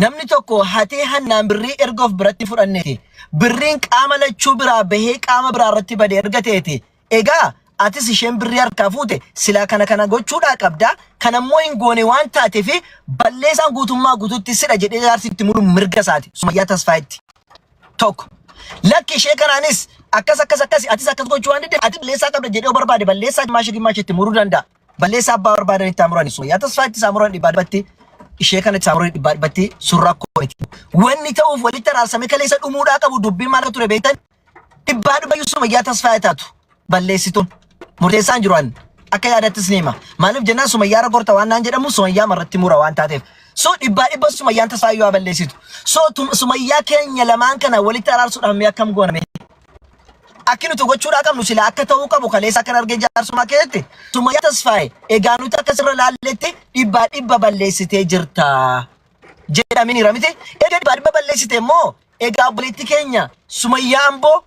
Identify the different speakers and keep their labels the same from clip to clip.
Speaker 1: namni tokko hatee hannaan birrii ergoof biratti fudhanneeti birriin qaama lachuu biraa bahee qaama biraa irratti bade ergateeti egaa atis isheen birrii harkaa fuute silaa kana gochuudhaa qabda kanammoo hin goone waan taateef balleessaan guutummaa guututti sidha jedhee jaarsitti muru mirga isaati Sumayyaa Tasfaayitti tokko lakki ishee kanaanis akkas atis akkas gochuu waan dide ati balleessaa qabda jedhee barbaade balleessaa gimmaashitti muruu danda'a balleessaa abbaa barbaadan itti amurani Sumayyaa Tasfaayitti saamuran dhibaadbatti ishee kana saamuran dhibaadbatti surraa kooniti wanni ta'uuf walitti araarsame kaleessa dhumuudhaa qabu dubbii maal ture beektan dhibaadbayyuu Sumayyaa Tasfaayitti taatu balleessituun murteessaan jiru an akka yaadattis nima maaliif jennaan Sumayyaa ragorta waan naan jedhamu Sumayyaa marratti mura waan taateef so dhibba Sumayyaan Tasfaayyuu balleessitu so Sumayyaa keenya lamaan kana walitti araarsuudhaan mee akkam gooname akkinutu gochuudhaa qabnu sila akka ta'uu qabu kaleessa kan argee jaarsummaa keessatti Sumayyaa Tasfaayee egaa nuti akkasirra laalletti dhibba balleessitee jirta jedhamini ramite egaa dhibba balleessite immoo egaa obboleetti keenya Sumayyaa Amboo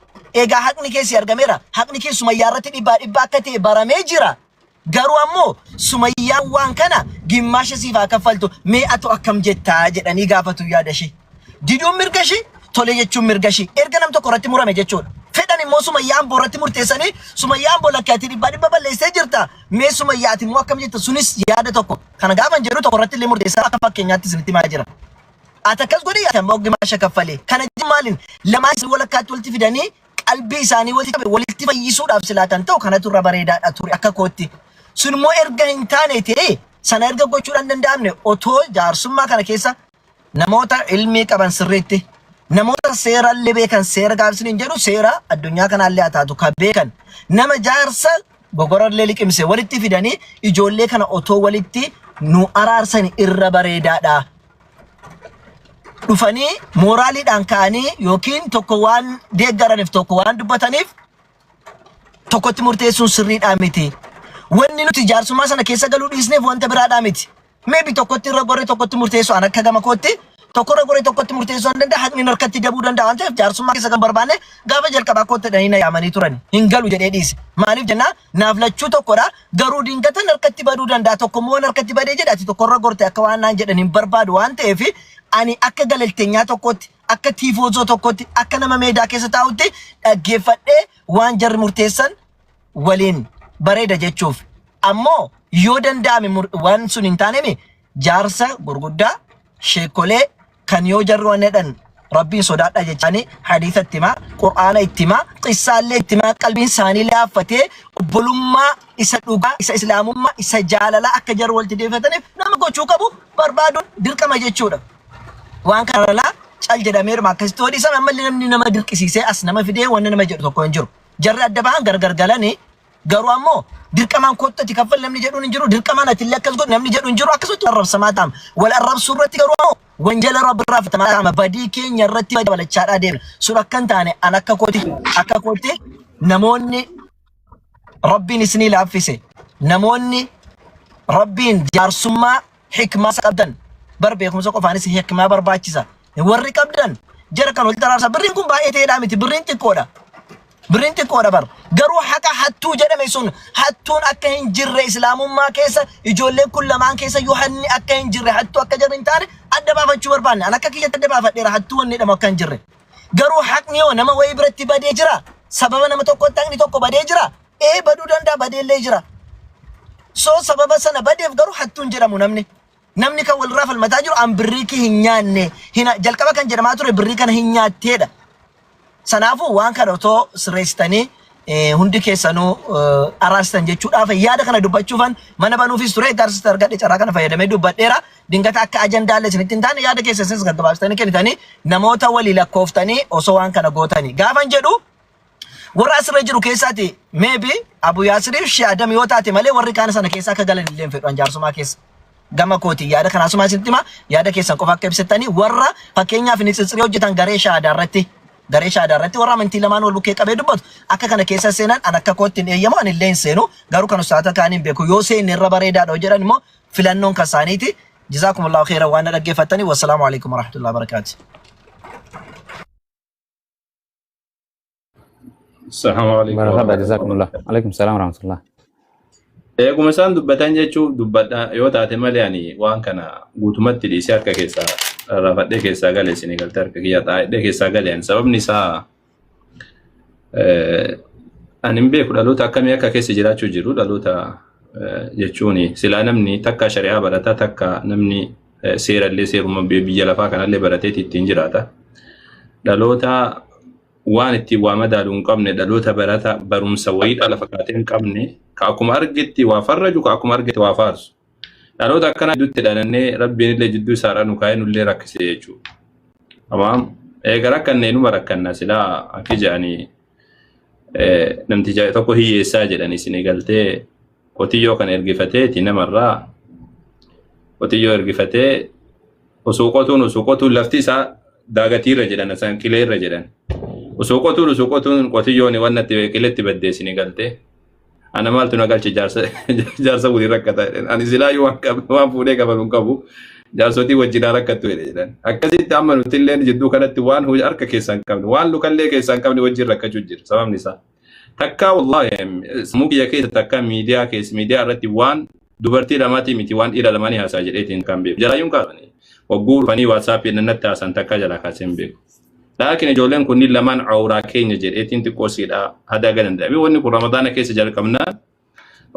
Speaker 1: egaa haqni keessi argameera haqni keessi Sumayyaa irratti dhibba akka ta'e baramee jira garuu ammoo Sumayyaa waan kana gimmaasha siifaa kaffaltu mee atu akkam jettaa jedhanii gaafatu yaadashi diduun mirgashi tole jechuun mirgashi erga nam tokko irratti murame jechuudha fedhan immoo Sumayyaa Amboo irratti murteessanii Sumayyaa Amboo lakkaatti dhibba balleessee jirta mee Sumayyaati immoo akkam jetta sunis yaada tokko kana gaafan jedhu tokko irratti illee murteessaa akka fakkeenyaatti isinitti maa jira atakas godhi yaatan immoo gimmaasha kaffalee kana maalin lamaan isin walakkaatti walitti fidanii qalbii isaanii walitti fayyisuudhaaf silaa kan ta'u kanatu irra bareedaadha ture akka kootti sunimmoo erga hin taane ta'e sana erga gochuudhaan danda'amne otoo jaarsummaa kana keessa namoota ilmii qaban sirriitti namoota seerallee beekan seera gaafsin hin jedhu seera addunyaa kanaallee ataatu ka beekan nama jaarsa gogorallee liqimse walitti fidanii ijoollee kana otoo walitti nu araarsan irra bareedaadha dhufanii moraaliidhaan ka'anii yookiin tokko waan deeggaraniif tokko waan dubbataniif tokkotti murteessuun sirriidhaa miti wanni nuti jaarsummaa sana keessa galuu dhiisneef wanta biraadhaa miti maybe tokkotti irra goree tokkotti murteessu an akka gama kootti tokko irra goree tokkotti murteessuu hin danda'a haqni harkatti dabuu danda'a waan ta'eef jaarsummaa keessa kan barbaanne gaafa jalqabaa kootti dhanii na yaamanii turan hin galu jedhee dhiise maaliif jennaa naaf lachuu tokkodha garuu dingatan harkatti baduu danda'a tokko immoo harkatti badee jedhaati tokko irra gorte akka waan naan jedhan hin barbaadu waan ta'eef ani akka galalteenyaa tokkotti akka tiifoozoo tokkotti akka nama meedaa keessa taa'utti dhaggeeffadhee waan jarri murteessan waliin bareeda jechuuf ammoo yoo danda'ame waan sun hin taaneme jaarsa gurguddaa sheekolee kan yoo jarri waan jedhan rabbiin sodaadha jechaanii hadiisa ittimaa qur'aana ittimaa qissaallee ittimaa qalbiin isaanii laaffatee obbolummaa isa dhugaa isa islaamummaa isa jaalalaa akka jarri walitti deefataniif nama gochuu qabu barbaaduun dirqama jechuudha waan kanarraa cal jedhameeruma akkasitti hodhi sana ammallee namni nama dirqisiisee as nama fidee wanni nama jedhu tokko hin jiru jarri adda ba'an gargar galanii garuu ammoo dirqamaan kottatti kaffal namni jedhuun hin jiru dirqamaan atillee akkas godhu namni jedhu hin jiru akkasutti arrabsamaa ta'ama wal arrabsuu irratti garuu ammoo wanjala rabbiirraa fitamaa ta'ama badii keenya irratti dabalachaadhaa deemna sun akka hin taane an akka kootti namoonni rabbiin isinii laaffise namoonni rabbiin jaarsummaa hikmaa qabdan bar beekumsa qofaanis hikmaa barbaachisa warri qabdan jara kan walitti araarsa birriin kun baay'ee ta'eedhaa miti birriin xiqqoodha bar garuu haqa hattuu jedhame sun hattuun akka hin jirre islaamummaa keessa ijoolleen kun lamaan keessa yoo hanni akka hin jirre hattuu akka jirre hin taane adda baafachuu barbaanne an akka kiyyatti adda baafadheera hattuu wanni jedhamu akka hin jirre garuu haqni yoo nama wayii biratti badee jira sababa nama tokkotti haqni tokko badee jira baduu danda'a badeellee jira soo sababa sana badeef garuu hattuun jedhamu namni kan walirraa falmataa jiru an birrii kee hin nyaanne jalqaba kan jedhamaa ture birrii kana hin nyaatteedha sanaafuu waan kana otoo sirreessitanii hundi keessanuu araastan jechuudhaaf yaada kana dubbachuufan mana banuufis ture gaarsista argadhe carraa kana fayyadamee dubbadheera dingata akka ajandaalle isinitti hin taane yaada keessa isinis gaggabaabsitanii kennitanii namoota walii lakkooftanii osoo waan kana gootanii gaafan jedhu warra asirra jiru keessaati maybe Abu Yaasiriif Shee Adam yoo taate malee warri kaan sana keessa akka galan illee hin fedhu jaarsummaa keessa gama kooti yaada kana asuma isinitti hima yaada keessan qofa akka ibsattanii warra fakkeenyaaf ni tsitsirii hojjetan garee shaadaa irratti warra amantii lamaan wal bukkee qabee dubbatu akka kana keessa seenan an akka kootti hin eeyyamu an illee hin seenu garuu kan ustaata kaaniin beeku yoo seenne irra bareedaadha jedhan immoo filannoon kan isaaniiti jazaakumullahu khairan waan dhaggeeffattanii wassalaamu alaikum warahmatullahi wabarakatuh.
Speaker 2: Assalamu alaikum.
Speaker 3: Marhaba jazakumullah. Alaikum salam warahmatullah.
Speaker 2: Eeguma isaan dubbatan jechuun dubbadha yoo taate malee ani waan kana guutumatti dhiisee harka keessaa rafadhee keessaa galee isin galtee harka kiyyaa taa'ee keessaa galeen sababni isaa ani hin beeku dhaloota akkamii akka keessa jiraachuu jiru dhaloota jechuun silaa namni takka shari'aa barataa takka namni seerallee seeruma biyya lafaa kanallee baratee ittiin jiraata dhaloota waan itti waa madaaluu hin qabne dhaloota barata barumsa wayii dhala fakkaatee hin qabne ka akkuma argetti waa farraju ka akkuma argetti waa faarsu dhaloota akkana gidduutti dhalannee rabbiin illee jidduu isaadhaan nu kaa'ee nullee rakkisee jechuudha. Amaam eega rakkannee numa rakkanna silaa akki jedhanii namticha tokko hiyyeessaa jedhanii isin galtee qotiyyoo kan ergifateeti namarraa qotiyyoo ergifatee osoo qotuun lafti isaa daagatiirra jedhan asaan qileerra jedhan osoo qotuun qotiyyoon waan natti qileetti baddeessini galtee ana maaltu na galche jaarsa waliin rakkata ani silaayyuu waan fuudhee qabaluun qabu jaarsotii wajjinaa rakkattu jedhan akkasitti amma nuti illee jidduu kanatti waan harka keessaa hin qabne waan lukallee keessaa hin qabne wajjin rakkachuu jira sababni isaa takkaa wallahi sammuu kiyya keessa takkaa miidiyaa irratti waan dubartii lamaatii miti waan dhiira lamaanii haasaa jedheetiin kan beeku jalaayyuun kaasanii wagguu dhufanii waatsaappii nannatti haasan takkaa jalaa kaasee hin beeku. Laakiin ijoolleen kunniin lamaan awuraa keenya jedheetiin xiqqoosiidha hadaa galan dhabee wanni kun ramadaana keessa jalqabnaa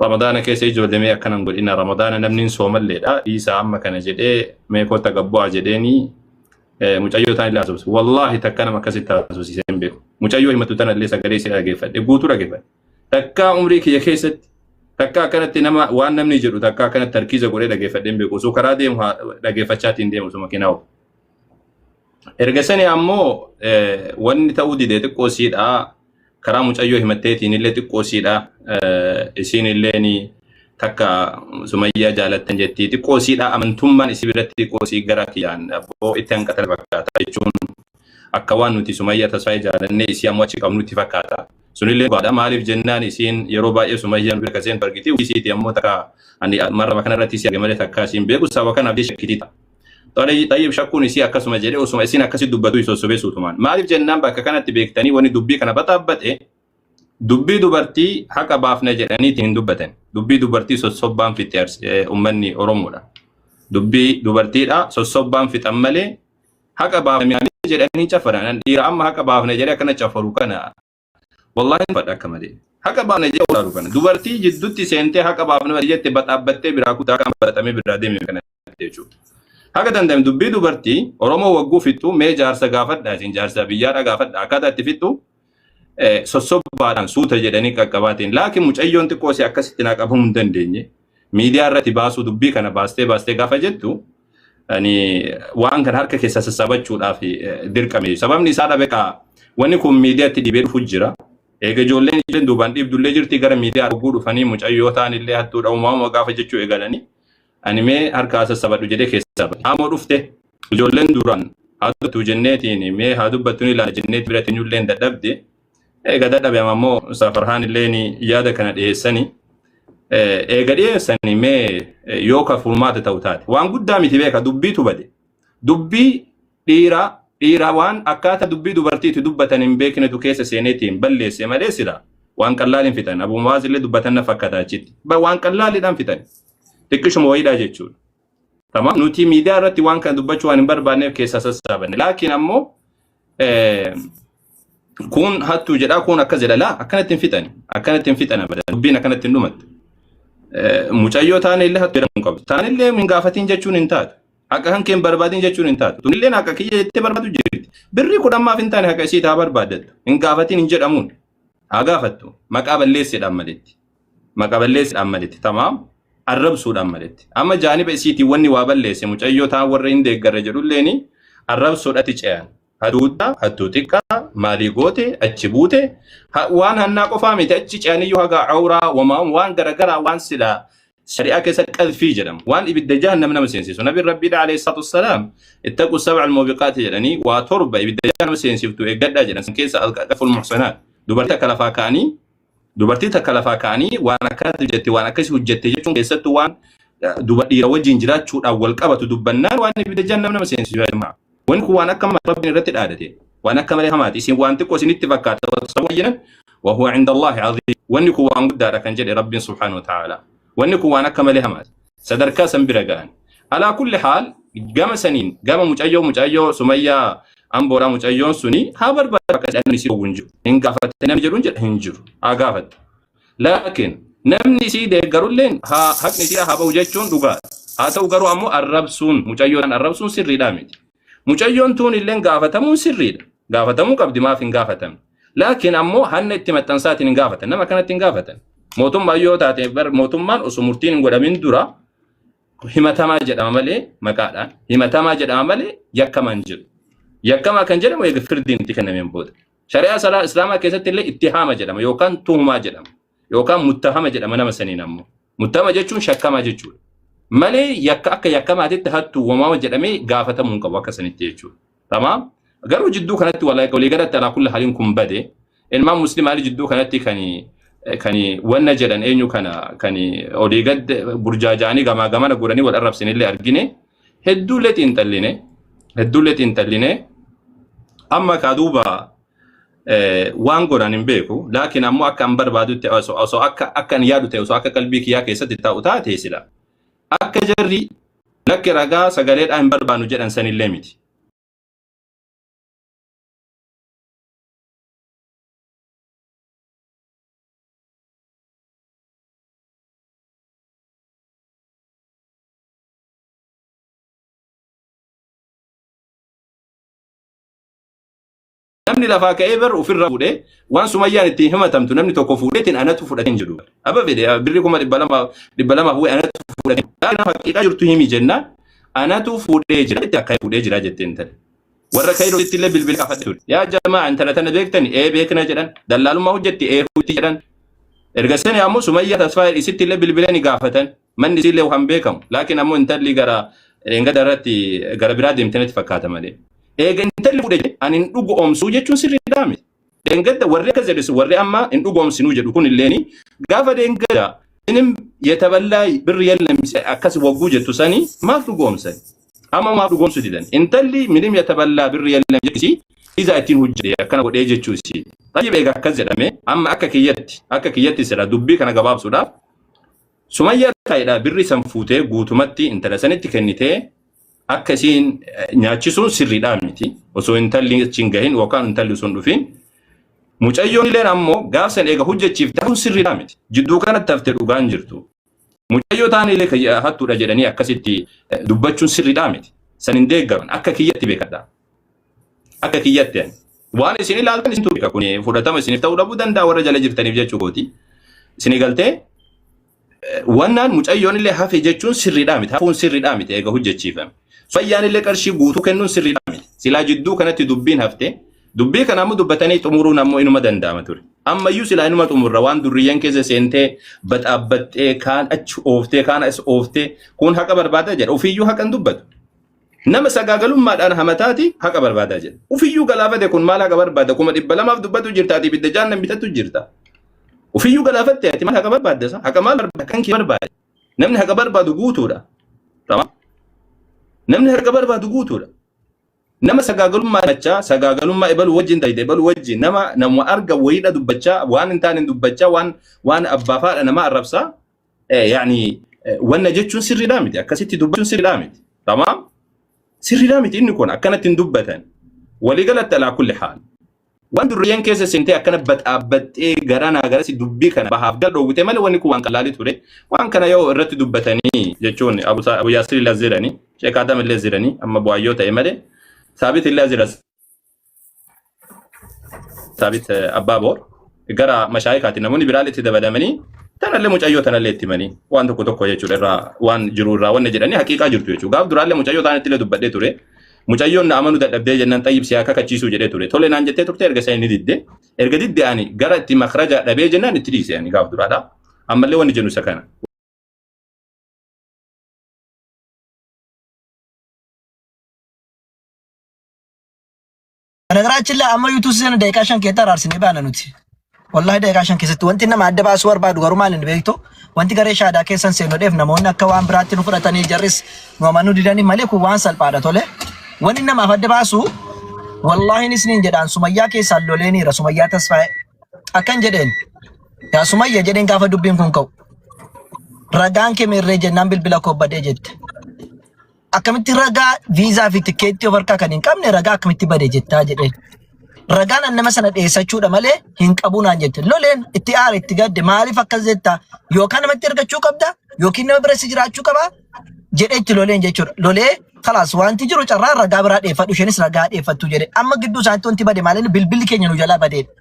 Speaker 2: ramadaana keessa ijoollemee akkanan godhina ramadaana namni soomalleedha dhiisaa amma kana jedhee meekoota gabbu'aa jedheeni mucayyoo ta'an illee haasofsu wallaahi takka nama akkasitti haasofsiisee hin beeku mucayyoo himatu tana illee sagalee ishee dhageeffadhe guutuu dhageeffadhe takkaa umrii kiyya keessatti takka akkanatti nama waan namni jedhu takka akkanatti tarkiisa godhee dhageeffadhe hin beeku osoo karaa deemu dhageeffachaatiin deemu osoo makiinaa ofu. Erga sanii ammoo wanni ta'uu didee xiqqoosiidha karaa mucayyoo himatteetiin illee xiqqoosiidha isiin illeen takka Sumayyaa jaalattan jetti xiqqoosiidha amantummaan isii biratti xiqqoosii gara kiyyaan abboo itti hanqatan fakkaata jechuun akka waan nuti Sumayyaa tasfaayee jaalannee isii ammoo achi qabnutti fakkaata sunillee baadha maaliif jennaan isiin yeroo baay'ee Sumayyaan bira kaseen fargiti isiiti ammoo takka ani marra kanarratti isii argamee takka isiin beeku sababa kanaaf shakkitii ta'a. طيب شكون يسي أكسم جري وسمع يسين أكسي دبتو يسوسبي سوتمان ما أعرف جنان بقى كانت تبيكتني وني دبي كنا بتابت دبي دبرتي حكا بافنا جراني تين دبتن دبي دبرتي صوبان في تيرس أمني أرومولا دبي دبرتي صوبان في تملي حكا بافنا جراني شفران إيرا أما حكا بافنا جري كنا شفرو كنا والله فدا كمالي حكا بافنا جري ولا كنا دبرتي جدتي سنتي حكا بافنا جري تبتابت براكو تاكم برتامي برادي مكنا تيجو Haga dandam dubbii dubartii Oromoo wagguu fixxu mee jaarsa gaafadha isin jaarsa biyyaadha gaafadha akkaataa itti fixxu sossobbaadhaan suuta jedhanii qaqqabaatiin laakiin mucayyoon xiqqoosi akkasitti naa qabamuu hin dandeenye miidiyaa irratti baasuu dubbii kana baastee gaafa jettu ani waan kan harka keessa sassabachuudhaaf dirqame sababni isaa dhabeeqa wanni kun miidiyaatti dhibee dhufu jira eega ijoolleen duubaan dhiibdullee jirti gara miidiyaa wagguu dhufanii mucayyoo ta'an illee hattuudha uumama gaafa jechuu eegalanii ani mee harka sassabadhu jedhee keessa amo dhufte ijoolleen duraan haaduu jenneetiin mee haadubbattuun ilaala jenneet biratti ijoolleen dadhabde eega dadhabe ammoo safarhaan illeen yaada kana dhiyeessanii eega dhiyeessanii mee yoo ka furmaata ta'u taate waan guddaa miti beeka dubbiitu bade dubbii dhiira waan akkaataa dubbii dubartiitti dubbatan hin beeknetu keessa seeneetiin balleesse malee sira waan qallaaliin fitan Abu Mu'aaz illee dubbatan na fakkaata achitti waan qallaaliidhaan fitan xiqqishuma wayiidhaa jechuudha. Tamam nuti miidiyaa irratti waan kana dubbachuu waan hin barbaanneef keessa sassaabanne laakiin ammoo kun hattuu jedhaa kun akka jedhala akkanatti hin fitan abadan dubbiin akkanatti hin dhumattu. Mucayyoo taane illee hattuu jedhamu qabu. Taane illee hin gaafatiin jechuun hin taatu. Akka kan keen barbaadin jechuun hin taatu. Tunillee akka kiyya jettee barbaadu jirti. Birrii kudhammaaf hin taane akka isii taa barbaadattu. Hin gaafatiin hin jedhamuun. Haa gaafattu maqaa balleessidhaan maletti. Maqaa balleessidhaan maletti tamaam. Arrabsuudhaan maletti amma jaaniba isiitii wanni waa balleesse mucayyoo ta'an warra hin deeggarre jedhulleeni arrabsuudhatti ce'an hattuu xiqqaa maalii goote achi buute waan hannaa qofaa miti achi ce'aniyyuu haga awuraa waan garagaraa waan silaa shari'aa keessatti qalfii jedhamu waan ibidda jahannam nama seensisu nabiin rabbiidha alayhi salaatu wassalaam ittaqu sab'a al-muubiqaati jedhanii waa torba ibidda jahannam seensiftu eeggadhaa jedhan keessa al-qaful muhsanaat dubartii akka lafaa ka'anii dubartii takka lafaa ka'anii waan akkasii hojjette waan akkasii hojjette jechuun keessattuu waan dhiira wajjin jiraachuudhaan wal qabatu dubbannaan waan ibidda jahannam nama seensisu jedhama. Wanni kun waan akka rabbiin irratti dhaadate waan akka malee hamaati isin waan xiqqoo isinitti fakkaata sababa jedhan wa huwa inda Allahi aziim wanni kun waan guddaadha kan jedhe rabbiin subhaanahu wa ta'ala wanni kun waan akka malee hamaati sadarkaa san bira ga'an alaa kulli haal gama sanin gama mucayyoo Sumayyaa Amboora mucayyoon suni haa barbaadu akka jedhan si gowwun jiru hin gaafatte namni jedhuun jedha hin jiru haa gaafatu laakiin namni si deeggarulleen haa haqni si haa ba'u jechuun dhugaa haa ta'u garuu ammoo arrabsuun mucayyoodhaan arrabsuun sirriidhaa miti mucayyoon tuun illeen gaafatamuun sirriidha gaafatamuu qabdi maaf hin gaafatamne laakiin ammoo hanna itti maxxansaatiin hin gaafatan nama kanatti hin gaafatan mootummaa yoo taate mootummaan osoo murtiin hin godhamin dura himatamaa jedhama malee maqaadhaan himatamaa jedhama malee yakkaman jiru yakkama kan jedhamu eega firdiin itti kennameen booda shari'aa islaamaa keessatti illee ittihaama jedhama yookaan tuhumaa jedhama yookaan muttahama jedhama nama saniin ammoo muttahama jechuun shakkamaa jechuudha malee yakka akka yakkamaatitti hattu uumama jedhamee gaafatamuu hin qabu akka sanitti jechuudha tamaam garuu jidduu kanatti walii galatti alaa kulli haliin kun bade ilmaan muslimaa jidduu kanatti kani wanna jedhan eenyu kana kani olii gad burjaajaanii gamaa gamana godhanii wal arrabsinillee argine hedduulee xiinxalline amma kaaduuba waan godhan hin beeku laakiin ammoo akka hin barbaadutti osoo akka hin yaadu ta'e osoo akka qalbii kiyyaa keessatti taa'u taate sila akka jarri lakki ragaa sagaleedhaa hin barbaannu jedhan sanillee miti. namni lafaa ka'ee bar ofirra fuudhee waan Sumayyaan ittiin himatamtu namni tokko fuudheetiin anatu fudhateen jedhu aba fedhe birri kuma 200 huwe anatu fudhateen kana haqiiqaa jirtu himi jenna anatu fuudhee jira itti akka fuudhee jira jetteen tan warra kaayiroo itti illee bilbil qafatte ture yaa jamaa antana tana beektani beekna jedhan dallaalummaa hojjetti huutti jedhan erga sani ammoo Sumayyaa tasfaa'ee isitti illee bilbilanii gaafatan manni isillee waan beekamu laakiin ammoo intalli gara engada irratti gara biraa deemtanitti fakkaata malee eega intalli fuudhee ani hin dhugu oomsuu jechuun sirriidhaa miti. Deengada warri akka jedhu warri amma hin dhugu oomsinuu jedhu kun illeen gaafa deengada inim yetaballaa birri yallam akkas wagguu jettu sanii maaf dhugu oomsan amma maaf dhugu oomsuu didan intalli minim yetaballaa birri yallam jechuusi iza ittiin hojjete akkana godhee jechuusi tayyib eega akkas jedhame amma akka kiyyatti sira dubbii kana gabaabsuudhaaf Sumayyaa taa'edha birri san fuutee guutumatti intala sanitti kennitee akka isiin nyaachisuun sirriidhaa miti osoo intalli achiin gahin yookaan intalli sun dhufin mucayyoon illeen ammoo gaafsan eega hojjechiif ta'uun sirriidhaa miti jidduu kanatti haftee dhugaan jirtu mucayyoo ta'an illee hattuudha jedhanii akkasitti dubbachuun sirriidhaa miti san hin deeggaran akka kiyyatti beekadha akka kiyyatti waan isin ilaaltan isin tuuqa kun fudhatama isiniif ta'uu dhabuu danda'a warra jala jirtaniif jechuu kooti isin galtee wannaan mucayyoon illee hafe jechuun sirriidhaa miti hafuun sirriidhaa miti eega hojjechiifame Sumayyaan illee qarshii guutuu kennuun sirriidhaa miti silaa jidduu kanatti dubbiin hafte dubbii kana ammoo dubbatanii xumuruun ammoo inuma danda'ama ture ammayyuu silaa inuma xumurra waan durriyyaan keessa seentee baxaabbattee kaan achi ooftee kaan as ooftee kun haqa barbaada jedha ofiiyyuu haqan dubbatu nama sagaagalummaadhaan hamataati haqa barbaada jedha ofiiyyuu galaafate kun maal haqa barbaada kuma 200 dubbatu jirtaati bidda jaannan bitatu jirta ofiiyyuu galaafatte ati maal haqa barbaadda haqa maal barbaada kan kee barbaada namni haqa barbaadu guutuudha tamam namni haqa barbaadu guutuudha nama sagaagalummaa ebalu wajjin taayide ebalu wajjin nama arga wayida dubbachaa waan intaan dubbachaa waan abbaafaadha nama arrabsaa yaani wanna jechuun sirriidhaa miti akkasitti dubbachuun sirriidhaa miti tamam sirriidhaa miti inni kun akkanatti hin dubbatan waliigalatti alaa kulli haal waan durriyyaan keessa seentee akkana baxaabbattee garanaa garasi dubbii kana bahaaf gal dhoowwite malee wanni kun waan qalaalii ture waan kana yoo irratti dubbatanii jechuun Abu Yaasir illee ziranii Sheekh Adam illee ziranii amma bu'aayyoo ta'e malee ثابت الله زرز ثابت أبابور جرى مشايخات نموني برالة تدبدمني تنا اللي مجايو تنا اللي تمني وان تكو يجور الرا وان جرور را وان نجرني حقيقة جرتو يجو قاب درال اللي مجايو تنا تلا دبدة توري مجايو نامنو تبدأ جنان طيب سياكا كتشيسو جري توري تولي نانجتة توري إرجع سيني ديدة إرجع ديدة يعني جرى تمخرجة دبي جنان تريس يعني قاب درالا أما اللي وان جنو سكانه
Speaker 1: ነገራችን ላይ አማ ዩቱብ ዘነ ደቂቃሽን ከታራርስኒ ባነኑት ወላሂ ደቂቃሽን ከሰት ወንቲና ማደባስ ወርባዱ ገሩማልን በይቶ ወንቲ ገሬ ሻዳ ከሰን ሰኖ ደፍ ነሞና ከዋን ብራቲኑ ፍረተኒ ጀርስ ኖማኑ ዲዳኒ ማለኩ ዋን ሰልጳዳ ቶለ ወንና ማፈደባሱ ወላሂ ንስኒን ጀዳን ሱመያ ከሳሎሌኒ ረሱመያ ተስፋይ አከን ጀደን ያ ሱመያ ጀደን ጋፈ ዱቢን ኩንከው ረጋን ከመሬ ጀናን ቢልቢላ ኮበደ ጀት akkamitti ragaa viizaa fi tikeetti of harkaa kan hin qabne ragaa akkamitti bade jettaa jedheen. Ragaan nama sana dhiyeessachuudha malee hin qabu naan jette. Loleen itti aare itti gadde maaliif akkas jettaa yookaan namatti ergachuu qabda yookiin nama bira si jiraachuu qaba jedhee itti loleen jechuudha. Lolee kalaas wanti jiru carraa ragaa biraa dhiyeeffadhu isheenis ragaa dhiyeeffattu jedhe. Amma gidduu isaaniitti wanti bade maaliin bilbilli keenya nu jalaa badeedha.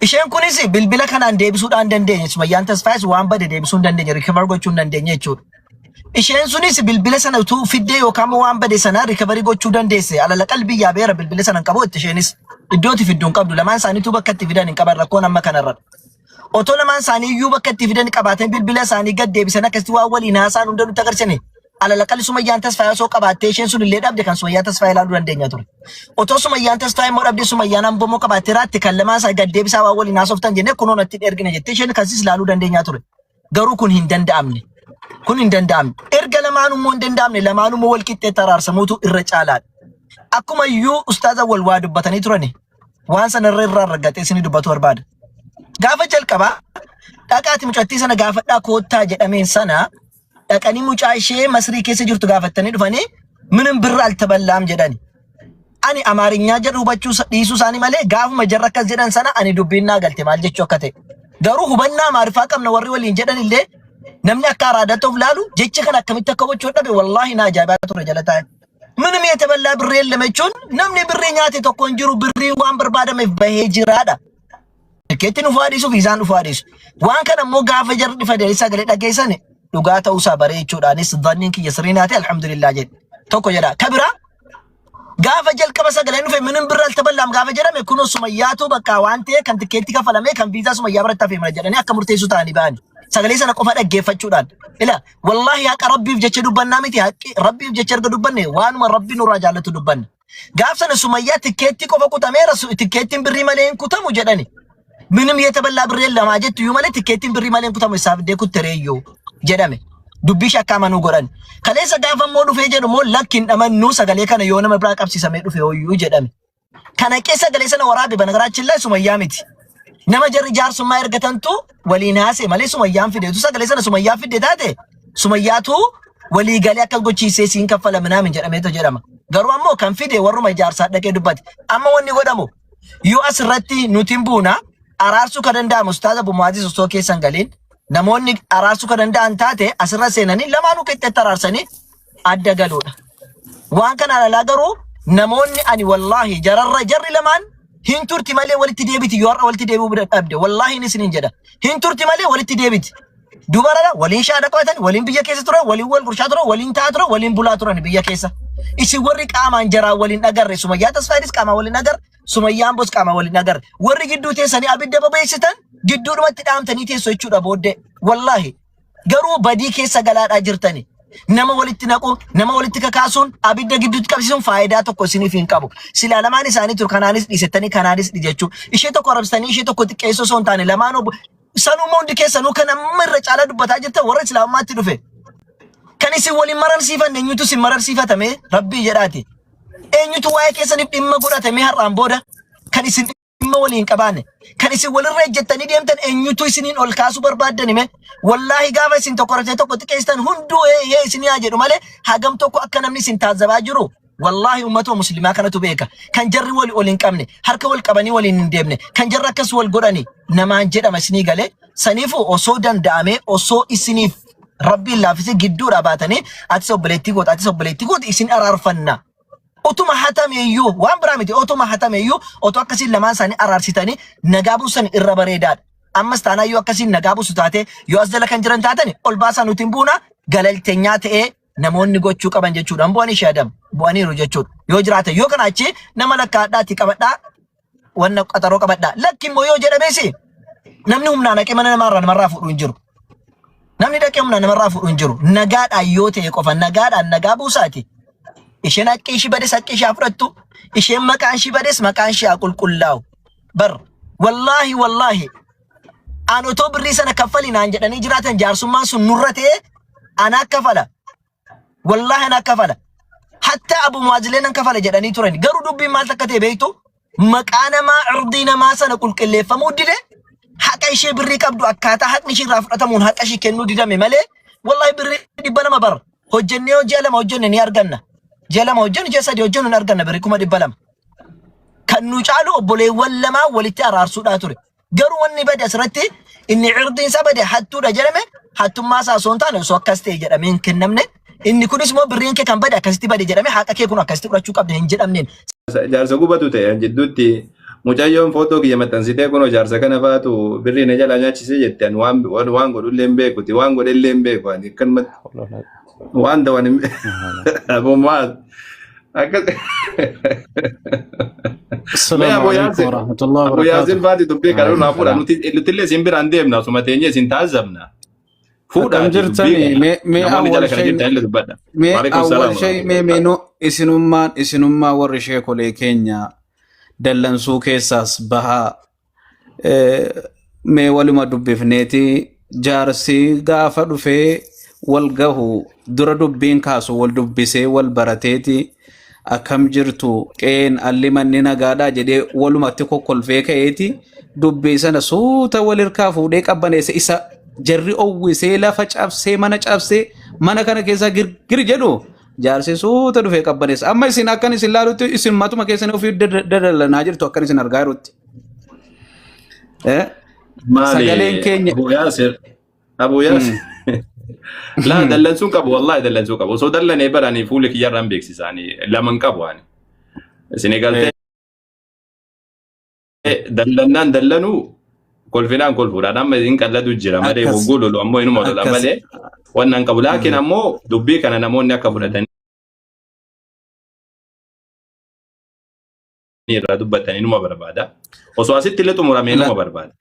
Speaker 1: Isheen kunis bilbila kanaan deebisuudhaan dandeenya. Sumayyaan Tasfaayis waan bade deebisuu hin dandeenye rikavarii gochuu hin dandeenye jechuudha. Isheen sunis bilbila sana utuu fiddee yookaan waan bade sana rikavarii gochuu dandeesse. Alala qalbii yaabeera bilbila sana qabu itti isheenis iddootti fidduun qabdu lamaan isaaniitu bakka itti fidan hin qaban rakkoon amma kanarra. Otoo lamaan isaanii iyyuu bakka itti fidan qabaatan bilbila isaanii gad deebisan akkasitti waan waliin haasaan hunda nutti agarsiisani. Alala qalbii Sumayyaan Tasfaayii osoo qabaattee isheen sun illee dhabde kan Sumayyaan Tasfaayii ilaaluu dandeenya ture. Otoo Sumayyaan Tasfaayii immoo dhabde Sumayyaan ammoo qabaattee raatti kan lamaan isaa gad deebisaa waan waliin haasoftan jennee kunoon itti ergina jettee isheen kansis ilaaluu dandeenya ture. Garuu kun hin danda'amne. Kun hin danda'amne. Erga lamaanummoo hin danda'amne lamaanummoo wal qixxeetti araarsamuutu irra caalaadha. Akkuma iyyuu ustaaza wal waa dubbatanii turani. Waan sana irraa argatee isin dubbatu barbaada. Gaafa jalqabaa dhaqaati mucattii sana gaafadhaa koottaa jedhameen sana dhaqanii mucaa ishee Masrii keessa jirtu gaafattanii dhufanii ምንም ብር አልተበላም jedhani. Ani Amaariyaa jedhu hubachuu dhiisuu isaanii malee gaafuma jarra akkas jedhan sana ani dubbinnaa galte maal jechuu akka ta'e. Garuu hubannaa maarifaa qabna warri waliin jedhan illee namni akka araadatuuf laalu jecha kan akkamitti akka hubachuu dhabe wallaahi na ajaa'ibaa ture jala taa'e. ምንም የተበላ ብር የለም jechuun namni birrii nyaate tokko hin jiru birrii waan barbaadameef bahee jiraadha. Tikeettiin ufaa dhiisu viizaan ufaa dhiisu. Waan kana immoo gaafa jarri dhufanii sagalee dhageessan dhugaa ta'uusaa bareechuudhaanis dhanniin kiyya sirriinaati alhamdulillah jedhe. Tokko jedha. Kabira gaafa jalqaba sagaleen dhufe ምንም ብር አልተበላም gaafa jedhame kunoo Sumayyaatu bakka waan ta'e kan tikeetti kafalame kan viizaa Sumayyaa biratti hafeera jedhanii akka murteessu ta'anii ba'ani. Sagalee sana qofa dhaggeeffachuudhaan. Ila wallahi haqa rabbiif jecha dubbannaa miti haqi rabbiif jecha erga dubbanne waanuma rabbiin nurraa jaallatu dubbanne. Gaaf sana Sumayyaa tikeetti qofa kutameera tikeettiin birrii malee hin kutamu jedhani. ምንም የተበላ ብር የለም አጀት ዩ ማለት tikeettiin birrii malee hin kutamu isaaf deekutereeyyoo jedhame. Dubbii shakkaa manuu godhan. Kaleessa gaafa immoo dhufee jedhu immoo lakkiin dhamannuu sagalee kana yoo nama biraa qabsiisamee dhufe hooyyuu jedhame. Kana keessa sagalee sana waraabe banagaraachin laa Sumayyaa miti. Nama jarri jaarsummaa ergatantu waliin haase malee Sumayyaan fideetu sagalee sana Sumayyaa fide taate Sumayyaatu walii galee akka gochiisee siin kaffala minaamin jedhameetu jedhama. Garuu ammoo kan fide warruma jaarsaa dhaqee dubbate. Amma wanni godhamu yoo asirratti nuti buuna araarsuu kan danda'amu ustaaza Bumaatis osoo keessan galiin namoonni araarsuu kan danda'an taate asirra seenanii lamaanuu qixxeetti araarsanii adda galuudha. Waan kana alaa garuu namoonni ani wallahi jarri lamaan hin turti malee walitti deebiti yoo har'a walitti deebi'uu bira dhabde wallahi ni isiniin jedha. Hin turti malee walitti deebiti. Dubara waliin shaada qabatan waliin biyya keessa turan waliin wal gurshaa turan waliin taa'aa turan waliin bulaa turan biyya keessa. Isin warri qaamaan jaraa waliin agarre Sumayyaa Tasfaayis qaamaan waliin agarre Sumayyaan Bos qaamaan waliin agarre warri gidduu teessanii abidda babeessitan gidduudhumatti dhaamtanii teessoo jechuudha booddee wallahi garuu badii keessa galaadhaa jirtani. Nama walitti naqu nama walitti kakaasuun abidda gidduutti qabsiisuun faayidaa tokko isiniif hin qabu. Sila lamaan isaanii tur kanaanis dhiisettanii kanaanis dhijechuun ishee tokko arabsitanii ishee tokko xiqqeessoo osoo hin taane lamaan sanuma hundi keessanuu kan amma irra caalaa dubbataa jirtan warra islaamummaatti dhufe. Kan isin waliin mararsiifanne eenyutu isin mararsiifatame rabbii jedhaati. Eenyutu waa'ee keessaniif dhimma godhatame har'aan booda kan isin dhimma waliin qabaanne kan isin walirra ejjettanii deemtan eenyutu isiniin ol kaasuu barbaaddan hime wallahi gaafa isin tokko raftee tokko xiqqeessitan hunduu isin yaa jedhu malee hagam tokko akka namni isin taazabaa jiru wallahi ummatuma muslimaa kanatu beeka kan jarri wal hin qabne harka wal qabanii waliin hin deemne kan jarri akkas wal godhani namaan jedhama isinii galee saniifu osoo danda'ame osoo isiniif rabbiin laafise gidduudha baatanii ati obboleettii gooti isin araarfanna. Otuma hatameeyyuu waan biraa miti otuma hatameeyyuu otoo akkasiin lamaan isaanii araarsitanii nagaa buusan irra bareedaadha. Ammas taanaayyuu akkasiin nagaa buusu taate yoo as jala kan jiran taatan ol baasaa nuti hin buuna galalteenyaa ta'ee namoonni gochuu qaban jechuudhaan bu'anii shaadam bu'aniiru jechuudha. Yoo jiraate yoo kana achi nama lakkaadhaatti qabadhaa wanna qaxaroo qabadhaa lakki immoo yoo jedhameesi namni humnaan haqee mana namarraa fuudhu hin jiru. Namni dhaqee humnaan namarraa fuudhu hin jiru. Nagaadhaan yoo ta'e qofa nagaadhaan nagaa buusaati. Isheen haqqi ishii bades haqqi ishii fudhattu isheen maqaan ishii bades maqaan ishii qulqullaa'u bar wallahi an otoo birrii sana kaffalinaan jedhanii jiraatan jaarsummaan sun nurra ta'e ana kaffala wallahi ana kaffala hatta Abu Muazileen kaffala jedhanii turan garuu dubbiin maal takka ta'e beektu maqaa namaa irdii namaa sana qulqulleeffamuu dide haqa ishee birrii qabdu akkaataa haqni ishii irraa fudhatamuun haqa ishii kennuu didame malee wallahi birrii dhibba nama bar hojjennee hojii lama hojjenne ni arganna. Ji'a lama hojjennu ji'a sadii hojjennu ni arganna birrii 200 kan nu caalu obboleewwan lamaa walitti araarsuudhaa ture. Garuu wanni bade asirratti inni cirdiin isaa bade hattuudha jedhame hattummaa isaa osoo hin taane osoo akkas ta'e jedhamee hin kennamne. Inni kunis immoo birriin kee kan bade akkasitti bade jedhame haqa kee kun akkasitti fudhachuu qabda hin jedhamneen.
Speaker 2: Jaarsa gubatu ta'e jidduutti mucayyoon footoo kiyya maxxansitee kunoo jaarsa kana faatu birrii na jalaa nyaachisee jettan waan godhullee hin beekuti waan godhellee hin beeku ani akkanumatti waan ta'an hin abummaa akkas.
Speaker 4: Assalamu alaikum warahmatullahi
Speaker 2: Abu Yasin
Speaker 4: wabarakatuh.
Speaker 2: faati dubbii kana nu fuudha nuti illee sin biraan deemna osuma teenyee sin taazabna.
Speaker 4: Akkam jirtani mee awwal shay mee no isinummaa warri sheekolee keenya dallansuu keessaas bahaa mee waluma dubbifneeti jaarsi gaafa dhufee wal gahu dura dubbiin kaasu wal dubbisee wal barateeti akkam jirtu qeen alli manni nagaadhaa jedhee walumatti kokkolfee ka'eeti dubbii sana suuta walirkaa fuudhee qabbaneessa isa jarri owwisee lafa cabsee mana kana keessa girgir jedhu jaarsi suuta dhufee qabbaneessa. Amma isin akkan isin laalutti isin matuma keessanii ofii dadalanaa jirtu akkan isin argaa jirutti. Sagaleen keenya.
Speaker 2: Abu Yaasir. Laa dallansuun qabu wallahi dallansuu qabu. Osoo dallanee baranii fuula kiyyarraan beeksisaanii laman qabu ani. Isin eegaltee dallannaan dallanuu kolfinaan kolfuudhaan amma isin qallatu jira malee hogguu lolu ammoo inuma lola malee wannan qabu. Laakiin ammoo dubbii kana namoonni akka fudhatanii irraa dubbatanii numa barbaada. Osoo asitti illee xumuramee numa barbaada.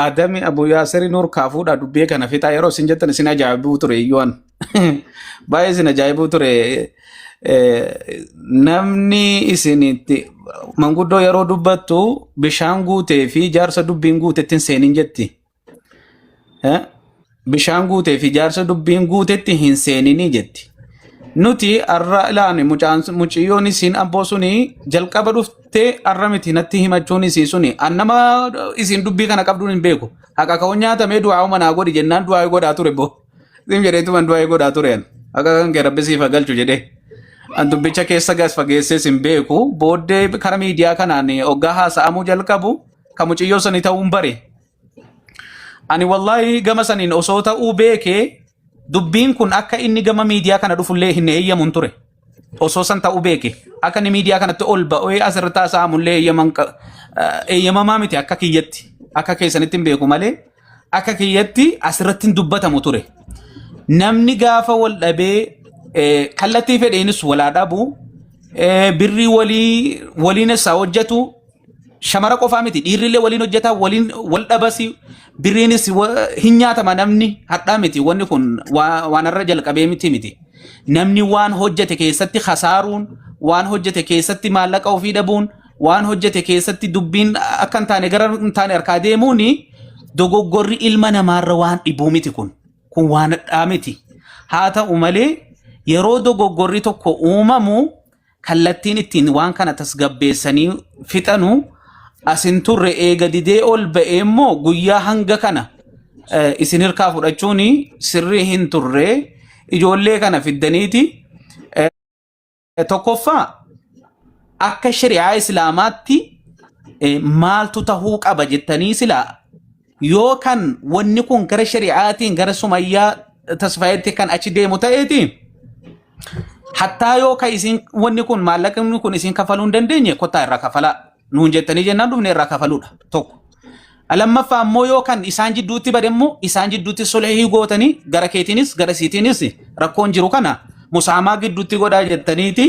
Speaker 4: Adami Abu Yaasir Nur kaafuudha dubbii kana fixaa yeroo isin jettan isin ajaa'ibuu ture iyyuun baay'ee isin ajaa'ibuu ture. Namni isinitti manguddoo yeroo dubbattu bishaan guutee fi jaarsa dubbiin guutettiin seenin jetti. Bishaan guutee fi jaarsa dubbiin guutetti hin seeninii jetti. Nuti arra ilaani mucayyoon isin abboo suni jalqaba dhuftee arra miti natti himachuun isii suni annama isin dubbii kana qabduun hin beeku. Haqa ka'uun nyaatamee du'aa manaa godhi jennaan du'aa godhaa ture boo. Sim jedheetuman du'aa godhaa tureen. Haqa kan kee rabbi siifa galchu jedhee. An dubbicha keessa gas fageessee sin beeku booddee kara miidiyaa kanaan hoggaa haasa'amuu jalqabu kan mucayyoo sanii ta'uun bare. Ani wallahi gama saniin osoo ta'uu beekee dubbiin kun akka inni gama miidiyaa kana dhufullee hin eeyyamuun ture. Osoo san ta'uu beeke akka inni miidiyaa kanatti ol ba'ee asirratti haasa'amullee eeyyamamaa miti akka kiyyatti akka keessanitti hin beeku malee akka kiyyatti asirratti hin dubbatamu ture. Namni gaafa wal dhabee kallattii fedheenis walaa dhabu birrii waliin isaa hojjetu shamara qofaa miti dhiirrillee waliin hojjeta waliin wal dhabasi birriinis hin nyaatama namni hadhaa miti wanni kun waan irra jalqabee miti namni waan hojjete keessatti khasaaruun waan hojjete keessatti maallaqa ofii dhabuun waan hojjete keessatti dubbiin akka hin taane gara hin taane harkaa deemuuni dogoggorri ilma namaarra waan dhibuu miti kun waan hadhaa miti haa ta'u malee yeroo dogoggorri tokko uumamu kallattiin ittiin waan kana tasgabbeessanii fixanu asin turre eega didee ol ba'ee immoo guyyaa hanga kana isin hirkaa fudhachuun sirrii hin turre ijoollee kana fiddaniiti tokkoffaa akka shari'aa islaamaatti maaltu tahuu qaba jettanii silaa yoo kan wanni kun gara shari'aatiin gara sumayyaa tasfaayetti kan achi deemu ta'eeti hattaa yoo ka isin wanni kun maallaqni kun isin kafaluu hin dandeenye kottaa irraa kafalaa nuun jettanii jennaan dhufne irraa kafaluudha tokko. Lammaffaa ammoo yoo kan isaan jidduutti bade immoo isaan jidduutti sulhii gootanii gara keetiinis gara siitiinis rakkoon jiru kana musaamaa gidduutti godhaa jettaniiti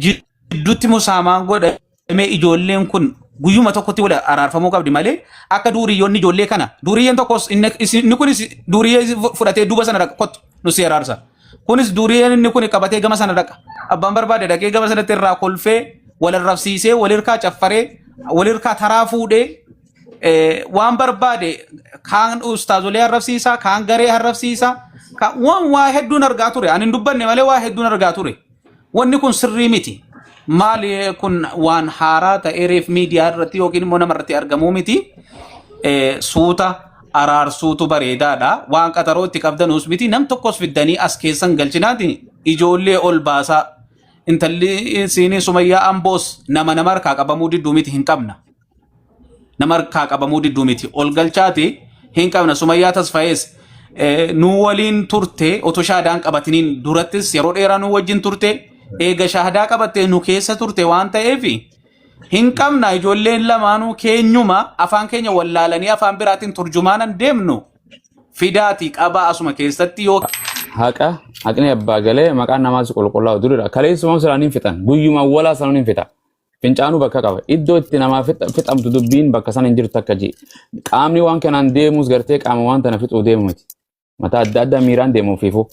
Speaker 4: jidduutti musaamaan godhamee ijoolleen kun guyyuma tokkotti wal araarfamuu qabdi malee akka duuriyyoonni ijoollee kana duuriyyeen tokkos inni kunis duuriyyee fudhatee duuba sana dhaqa kottu nu si araarsa. Kunis duuriyyeen inni kun qabatee gama sana dhaqa abbaan barbaade dhaqee gama sanatti irraa kolfee wal arrabsiisee walirkaa caffaree walirkaa taraa fuudhee waan barbaade kaan ustaazolee arrabsiisaa kaan garee arrabsiisaa waa hedduun argaa ture ani hin dubbanne malee waa hedduun argaa ture wanni kun sirrii miti maali kun waan haaraa ta'ee reef miidiyaa irratti yookiin immoo nama irratti argamuu miti suuta araarsuutu bareedaadha. Waan qaxaroo itti qabdanus miti nam tokkos fiddanii as keessan galchinaati ijoollee ol baasaa. Intalli siinii Sumayyaa Amboos nama harkaa qabamuu didduu miti hin qabna. Nama harkaa qabamuu didduu miti ol galchaati hin qabna. Sumayyaa Tasfaayes nu waliin turte otoo shaadaan qabatiniin durattis yeroo dheeraa nu wajjin turte eega shaadaa qabattee nu keessa turte waan ta'eefi hin qabna ijoolleen lamaanuu keenyuma afaan keenya wallaalanii afaan biraatiin turjumaanan deemnu fidaati qabaa asuma keessatti yoo
Speaker 3: Haqa haqni abbaa galee maqaan namaas qulqullaa'u duridha. Kaleessuma siraniin fixan guyyuma walaa sananiin fixa. Fincaanu bakka qaba. Iddoo itti namaa fixamtu dubbiin bakka sana hin jirtu akka ji. Qaamni waan kanaan deemus gartee qaama waan tana fixuu deemu miti. Mataa adda addaa miiraan deemu ofiifuu.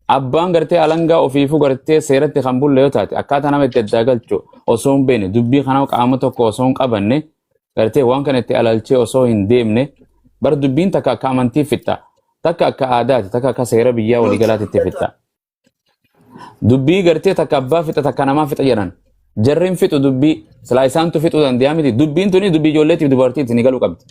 Speaker 3: Abbaan gartee alangaa ofiifuu gartee seeratti kan bulle yoo taate akkaataa nama itti addaa galchu osoo hin beekne dubbii kana qaama tokko osoo hin qabanne gartee waan kana itti alalchee osoo hin deemne bar dubbiin takka akka amantii fixa. Takka akka aadaati takka akka seera biyyaa waliigalaatti itti fixa. Dubbii gartee takka abbaa fixa takka namaa fixa jedhan. Jarriin fixu dubbii silaa isaantu fixuu danda'a miti. Dubbiin tuni dubbii ijoolleetiif dubartiitti ni galuu qabdi.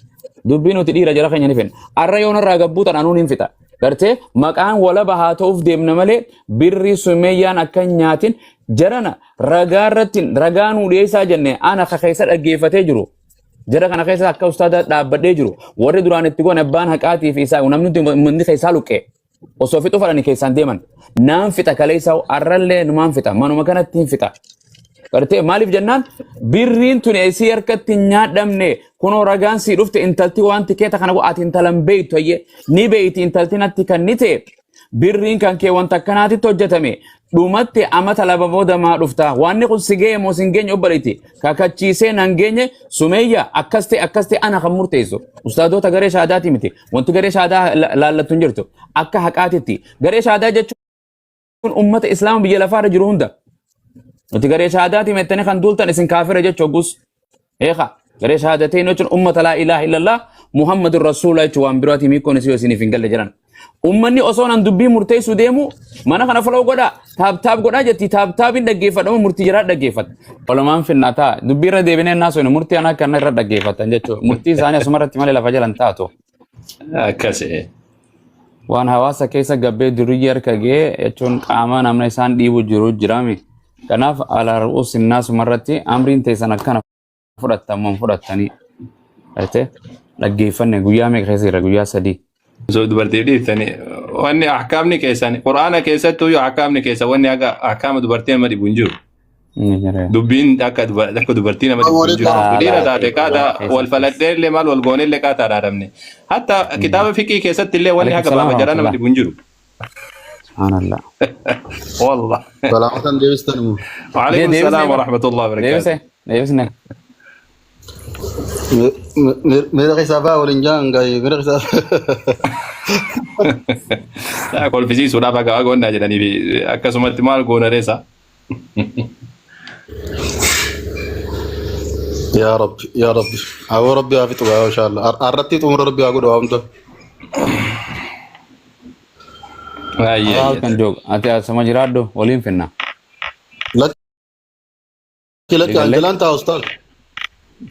Speaker 3: Dubbii nuti dhiira jara keenya ni fenna. Arra yoon irraa gabbuu tanaanuun hin fixa. Gartee maqaan walaba haa ta'uuf deemna malee birri Sumeyyaan akka nyaatin jarana ragaa irratti ragaa nuu dhiyeessaa jenne ana akka keessa dhaggeeffatee jiru. Jara kana keessa akka ustaada dhaabbadhee jiru. Warri duraan itti goone abbaan haqaatii fi isaa namni hundi keessaa luqqee. Osoo fixuu fadhanii keessaan deeman. Naan fixa kaleessaa arrallee numaan fixa. Manuma kanatti hin fixa. Gartee maaliif jennaan birriin tun eesii harkatti nyaadhamne kunoo ragaan sii dhufte intalti waan tikeeta kana ati intalan beeytu ayye ni beeyti intalti natti kan ni ta'e birriin kan kee wanta akkanaatitti hojjetame dhumatti amata laba booda maa dhufta waan kun si ga'e moo sin geenye obbaleeti kakachiisee nan geenye Sumeeyyaa akkas ta'e ana kan murteessu ustaadota garee shaadaati miti wanti garee shaadaa laallattu hin jirtu akka haqaatitti garee shaadaa jechuun ummata islaama biyya lafaarra jiru hunda. Nuti garee shaadaati mettanii kan duultan isin kaafira jechuu gus. Eeqa garee shaadatii jechuun ummata laa ilaaha illallah Muhammadur Rasuulullah jechuun waan birootii miikkoon isiniif hin galle jiran. Ummanni osoo nan dubbii murteessuu deemu mana kana foloo godhaa taabtaab godhaa jetti taabtaabiin dhaggeeffadhamu murtii jiraa dhaggeeffata. Olumaan finnataa dubbii irra deebinee naasoo murtii anaa kana irra dhaggeeffatan jechuudha. Murtii isaanii asuma irratti malee lafa jalan taatu.
Speaker 2: Akkasii.
Speaker 3: Waan hawaasa keessa gabbee durii harka ga'ee jechuun qaama namni isaan dhiibu jiru jiraami. Kanaaf ala ru'uus innaas marratti amriin teessan akkana fudhatanii dhaggeeffanne guyyaa meeqa keessa jira guyyaa 3.
Speaker 2: So dubartii dhiiftanii wanni ahkaamni keessan Qur'aana keessattuu yoo ahkaamni keessa wanni akka ahkaama dubartii nama dhibu hin jiru. Dubbiin akka dubartii nama dhibu hin jiru. Dhiira taate kaata wal faladhee illee maal wal goonee illee kaata dhaadhamne. Hatta kitaaba fiqii keessatti illee wanni akka baaba jara nama dhibu hin jiru.
Speaker 3: Subhanallah.
Speaker 2: والله.
Speaker 5: سلام ديفيس تنمو.
Speaker 2: وعليكم السلام ورحمة الله وبركاته.
Speaker 3: ديفيسنا.
Speaker 5: मेरे हिसाबा और इंजान गए मेरे हिसाब
Speaker 2: لا كل فيزي سودا بقى قلنا جدني في أكاسو مالتمال قونا ريسا
Speaker 5: يا رب يا رب أو ربي عافيت إن شاء الله أردت أمر ربي أقول وامده
Speaker 3: kan jog ati sama jiraaddo waliin finna
Speaker 5: لك أنجلان تا أستاذ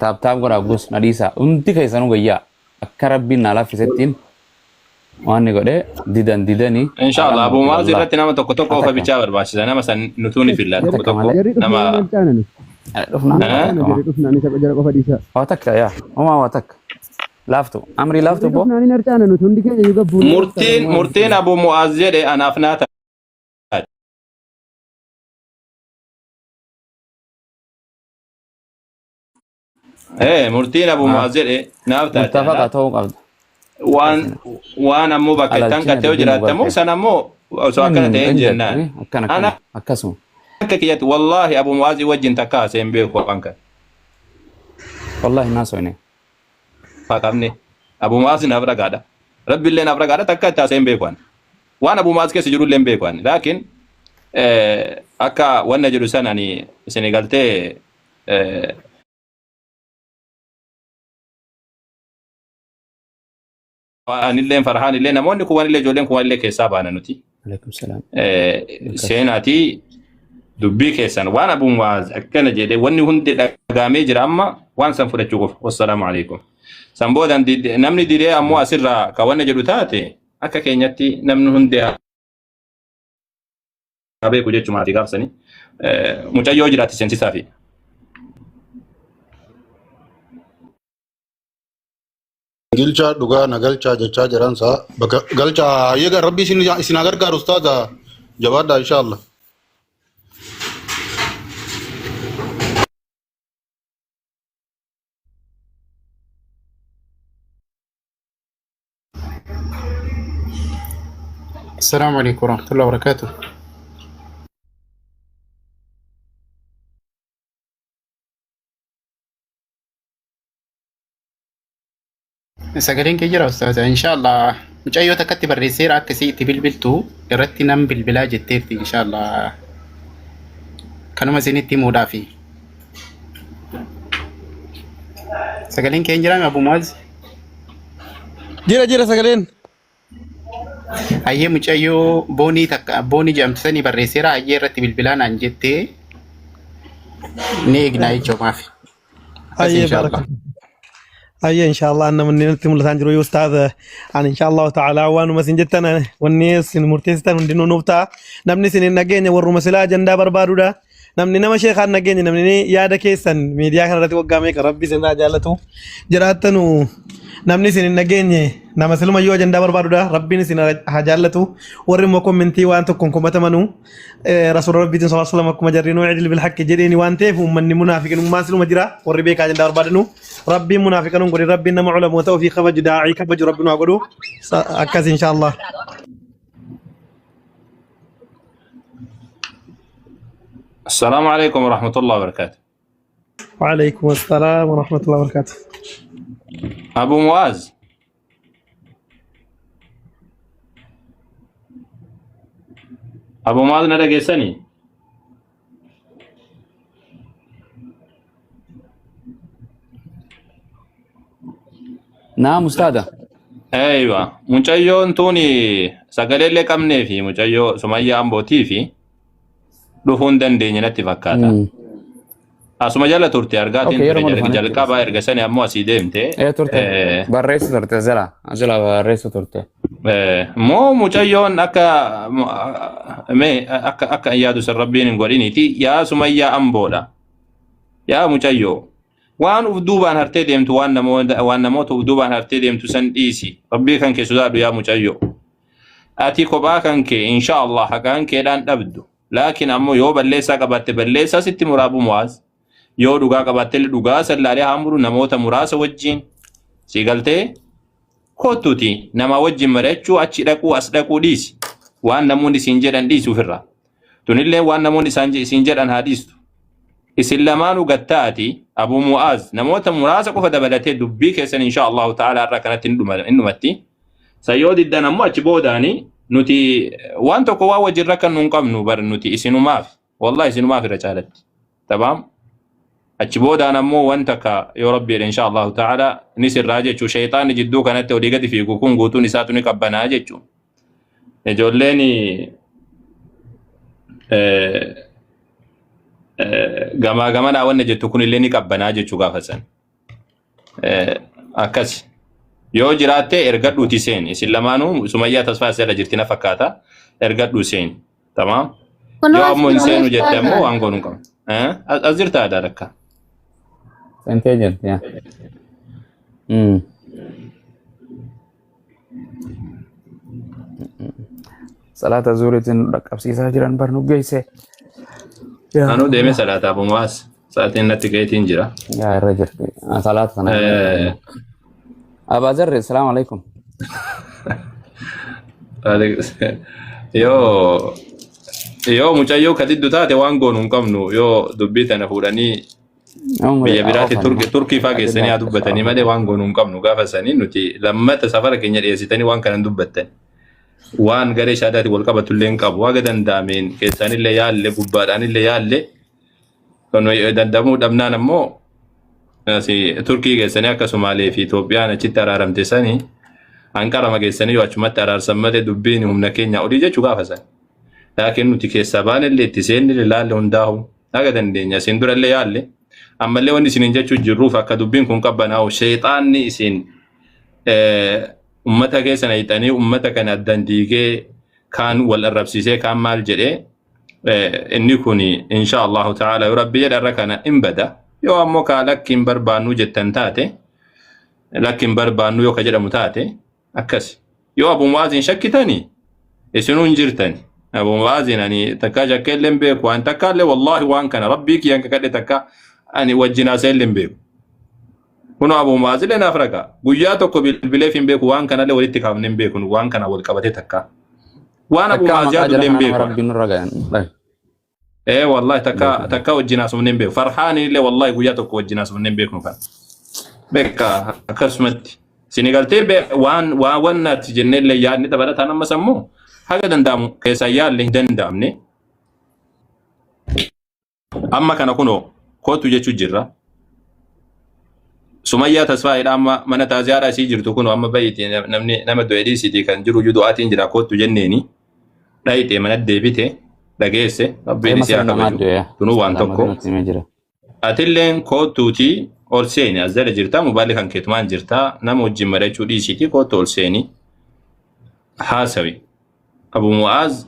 Speaker 3: taab godha gus nadisa umti keessanu gayyaa akka rabbiin na laafisettiin waan ni godhe didanii
Speaker 2: إن شاء الله أبو مازن رتنا ما تكو تكو فبيشاو الباش أنا مثلا نتوني في الله تكو تكو نما
Speaker 3: watak ya oma watak laftu amri laftu bo
Speaker 2: مرتين أبو معزز أنا أفنات إيه مرتين أبو معزز نافت
Speaker 3: متفق تو قبل
Speaker 2: وان أمو بكتان كتوجرات تمو سنمو سواء كانت إنجنان أنا
Speaker 3: أكسو
Speaker 2: كيت والله أبو معزز وجه تكاسم بيك وانك
Speaker 3: والله الناس وينه
Speaker 2: فاهمني أبو معزز نبرة قاعدة رب الله نبرة قاعدة تكاسم بيكوان وأنا أبو معزز كيس جرول لهم بيكوان لكن أكا وانا جلسان يعني سنغالتي أنا اللي فرحان اللي نموني كوان اللي جولين كوان اللي كيساب أنا نوتي
Speaker 3: عليكم السلام
Speaker 2: سيناتي دبي كيسان وانا أبو معاذ أكنا جدي واني هندي دقامي جرامة وان سنفر الجوف والسلام عليكم Samboodan namni didee ammoo asirraa kawanna jedhu taate akka keenyatti namni hundi haa beeku jechumaati gaafsanii mucayyoo jiraatti seensisaa fi
Speaker 5: Gilcha dhugaa na galchaa jechaa jiran saa bakka galchaa eega rabbi isin gargaaru ustaaza jabaadha inshallah.
Speaker 6: السلام عليكم ورحمة الله وبركاته. سجلين كجرا أستاذ إن شاء الله مش أيوة تكتب الرسالة كسي تبلبلتو إرتي نم بالبلا جتيرتي إن شاء الله كانوا مسينتي مودافي سجلين كجرا أبو ماز
Speaker 7: جرا سجلين
Speaker 6: أيه مش أيوة بوني جامتسني بالرسالة أيه إرتي بالبلا نانجتي نيجنا يجوا ما في
Speaker 7: أيه بارك أيه إن شاء الله أنا من نتم لتنجرو يا أستاذ أنا إن شاء الله تعالى وأنا مسنجتنا والناس المرتزتنا ندينو نبتا نمني سنين نجيني والرمسلا جندا بربارودا نمني نما شيخ نجيني نمني يادا كيسن ميديا كرتي وقامك ربي سنا جالتو جراتنو نمني سنين نجيني نما سلما يو جندا بربارودا ربي سنا حجالتو ورمكم منتي وأنتم كنكم بتمنو رسول ربي صلى الله عليه وسلم كما جرينو عدل بالحق جريني وأنتم من منافقين ما سلما جرا وربيك جندا بربادنو ربي منافقين نقول ربي إنما علماء توفيق خبج داعي خبج ربنا أقوله أكاس إن شاء الله.
Speaker 2: السلام عليكم ورحمة الله وبركاته.
Speaker 7: وعليكم السلام ورحمة الله وبركاته.
Speaker 2: أبو معاذ أبو معاذ نرى جسني
Speaker 3: نعم أستاذة.
Speaker 2: أيوة mucayyoon tuni sagalee illee qabnee fi mucayyoo Sumayyaa Ambootii fi dhufuu hin dandeenye natti fakkaata. Asuma jala turte argaatiin ture jalqabaa erga sani ammoo asii deemte.
Speaker 3: turte barreessu turte jala barreessu turte.
Speaker 2: Moo mucayyoon akka yaadu san rabbiin hin godhiniiti yaa Sumayyaa Amboodha. Yaa mucayyoo. waan uf duubaan hartee deemtu waan namoota uf duubaan hartee deemtu san dhiisi rabbii kan kee sodaadhu yaa mucayyo ati kophaa kan kee insha Allah haqaan keedhaan dhabdu laakiin ammoo yoo balleessaa qabatte balleessaa sitti muraabu muwaas yoo dhugaa qabatte dhugaa sallaalee haamuru namoota muraasa wajjiin si galtee kottuti nama wajjin mari'achuu achi dhaquu as dhaquu dhiisi waan namoonni siin jedhan dhiisi ofirraa tunillee waan namoonni siin jedhan haa dhiistu isin lamaanuu gattaati Abu Mu'aaz namoota muraasa qofa dabalatee dubbii keessan insha Allah ta'ala irraa kanatti innumatti sayyoo diddan ammoo achi boodaani nuti waan tokko waa wajjin rakkan nun qabnu bar nuti isinumaaf wallahi isinumaaf irra caalatti tabaam achi boodaan ammoo wanta ka yoo rabbi insha Allah ta'ala ni sirraa jechuu shayxaanni jidduu kanatti olii gadi fiigu kun guutuun isaatu ni qabbanaa jechuu ijoolleen gamaa gamanaa wanna jettu kun illee ni qabbanaa jechuu gaafasan akkas yoo jiraatte ergadhuuti seen isin lamaanuu Sumayyaa tasfaa irra jirti na fakkaata ergadhuu seen tamaam yoo ammoo hin seenu jette ammoo waan goonuu qabu as jirta aadaa rakka
Speaker 3: sentee jirti yaa salaata zuuriitiin dhaqqabsiisaa jiran barnu geesse.
Speaker 2: Anu deemee salaata Abu Mu'aaz sa'aatiin natti gaheetiin jira.
Speaker 3: Yaa irra jirti salaata sana. Abaa Zarri salaamu alaikum.
Speaker 2: Yoo mucayyoo kadiddu taate waan goonu hin qabnu yoo dubbii tana fuudhanii biyya biraatti turkii faa geessanii haa dubbatanii malee waan goonu hin qabnu gaafa sanii nuti lammata safara keenya dhiyeessitanii waan kanan dubbattan. Waan garee shaadaati wal qabatu illee hin qabu waaga danda'ameen keessanillee yaalle gubbaadhaanillee yaalle kan danda'amuu dhabnaan ammoo turkii geessanii akka Somaalee fi Itoophiyaan achitti araaramte sanii hanqarama geessanii yoo achumatti araarsan malee dubbiin humna keenya olii jechuu gaafa san. Laakiin nuti keessaa baanillee itti seennillee laalle hundaa'u haga dandeenya isin durallee yaalle أما اللي وني سنين جاتشو جروف أكدوبين كون قبنا أو شيطان نيسين أمتا كيسنا يتاني أمتا كان الدنديكي كان والربسيسي كان مال جدي إني كوني إن شاء الله تعالى ربي يدركنا إن بدا يو أموكا لكن بربانو جتن تاتي لكن بربانو يو كجد متاتي أكس يو أبو موازين شكتاني يسنون جرتاني أبو موازين يعني تكا جاكلم بيك وان تكا لي والله وان كان ربيك يانك كده تكا أني وجنا سيلم بيك كنو أبو موازين لنا فرقا بياتو بالبليفين بيك وان كان لي ولدتك عمنين بيك وان كان والكبتي تكا وانا ابو مازياد اللي بيكو
Speaker 3: ربي نرجع
Speaker 2: ايه والله تكا وجناس من بيكو فرحاني اللي والله قوياتك وجناس من بيكو كان بكا كسمت سينيغالتي بي وان تجنن اللي يعني تبدت انا مسمو حاجه دندام كيسايا اللي دندامني اما كان كونو كوتو جچو جرا سمية تسفا إلى أما من تازيارا سيجر تكون أما بيتي نم دويدي سيدي كان جرو جدو آتين جرا كوت تجنني رايتي من الدبيته دقيسة ربي نسيا تنو وان تكو أتلين كوت توتي أولسيني أزال جرتا مبالغا كتمان جرتا نمو جمرة جودي سيتي كوت أولسيني حاسوي أبو معاذ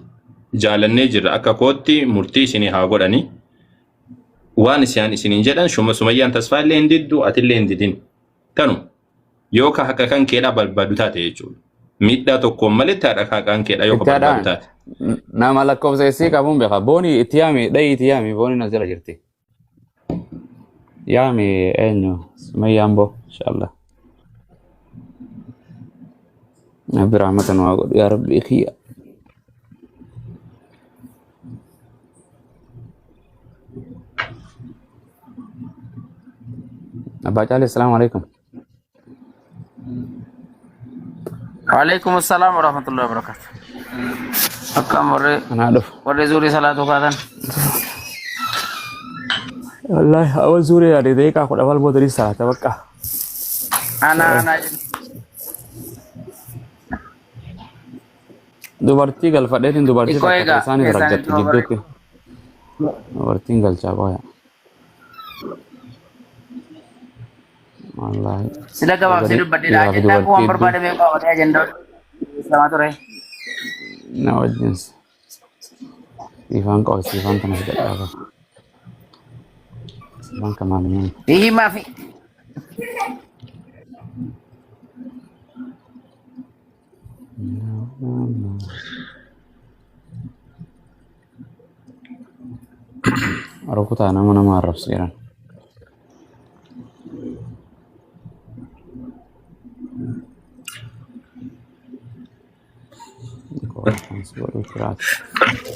Speaker 2: جالني جرا أكا كوتي مرتي سيني هاغوراني waan isin jedhan sumayyaan tasfaa illee hin diddu ati illee hin didin tanu yoo ka haqa kan keedha barbaadu taate jechuudha miidhaa tokkoon malee haadha haqaan keedha yoo ka barbaadu taate
Speaker 3: nama lakkoofsa isii qabuun beeka booni itti yaami dhayi itti yaami booni na jala jirti yaami eenyu sumayyaan boo inshallah nabi rahmatan waa godhu yaa rabbi kiyya أبا جالي السلام عليكم.
Speaker 8: وعليكم السلام ورحمة الله وبركاته. أكم
Speaker 3: أنا أعرف.
Speaker 8: وري زوري صلاة وكذا.
Speaker 3: والله أول زوري هذه ذيك أخذ أول بدري صلاة تبقى.
Speaker 8: أنا
Speaker 3: دوبارتي قال فديتين دوبارتي.
Speaker 8: إكويكا.
Speaker 3: ثاني درجة جدك. دوبارتي قال شابويا. والله
Speaker 8: sila gawang sila badil aja tak uang berbeda mereka ada agenda selamat sore
Speaker 3: no audience Ivan tanah tidak apa Ivan kemana ni
Speaker 8: ih maafi
Speaker 3: aku tak nama Arab sekarang